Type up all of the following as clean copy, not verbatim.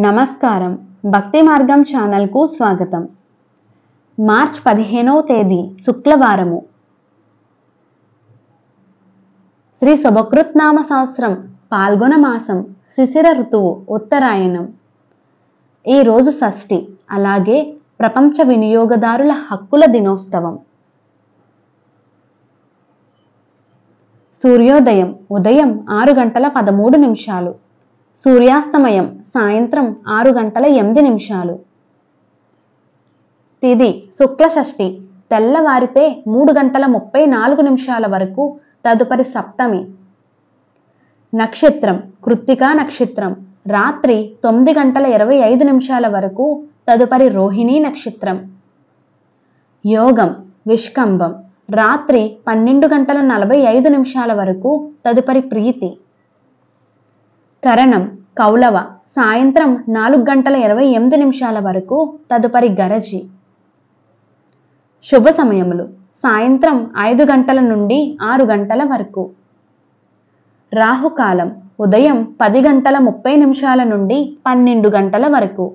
నమస్కారం. భక్తి మార్గం ఛానల్కు స్వాగతం. మార్చ్ 15వ తేదీ శుక్రవారము. శ్రీ శుభకృత్నామ సంవత్సరం పాల్గొన మాసం శిశిర ఋతువు ఉత్తరాయణం. ఈరోజు షష్ఠి, అలాగే ప్రపంచ వినియోగదారుల హక్కుల దినోత్సవం. సూర్యోదయం ఉదయం 6:13. సూర్యాస్తమయం సాయంత్రం 6:08. తిథి శుక్ల షష్ఠి, తెల్లవారితే 3:34 వరకు, తదుపరి సప్తమి. నక్షత్రం కృత్తికా నక్షత్రం, రాత్రి 9:25 వరకు, తదుపరి రోహిణీ నక్షత్రం. యోగం విష్కంభం, రాత్రి 12:45 వరకు, తదుపరి ప్రీతి. కరణం కౌలవ, సాయంత్రం 4:28 వరకు, తదుపరి గరజి. శుభ సమయములు సాయంత్రం 5 గంటల నుండి 6 గంటల వరకు. రాహుకాలం ఉదయం 10:30 నుండి 12 గంటల వరకు.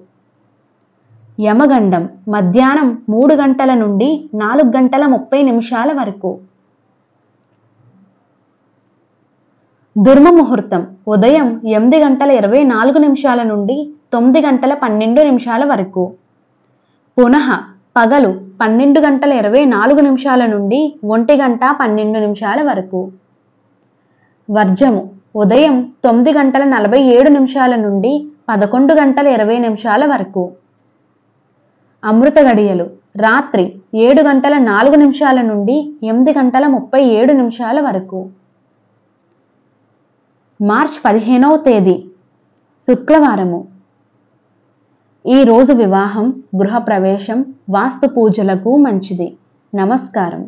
యమగండం మధ్యాహ్నం 3 గంటల నుండి 4:30 వరకు. దుర్ముహూర్తం ఉదయం 8:24 నుండి 9:12 వరకు. పునః పగలు 12:24 నుండి 1:12 వరకు. వర్జము ఉదయం 9:47 నుండి 11:20 వరకు. అమృత గడియలు రాత్రి 7:04 నుండి 8:37 వరకు. మార్చ్ 15వ తేదీ శుక్రవారము. ఈరోజు వివాహం, గృహప్రవేశం, వాస్తు పూజలకు మంచిది. నమస్కారం.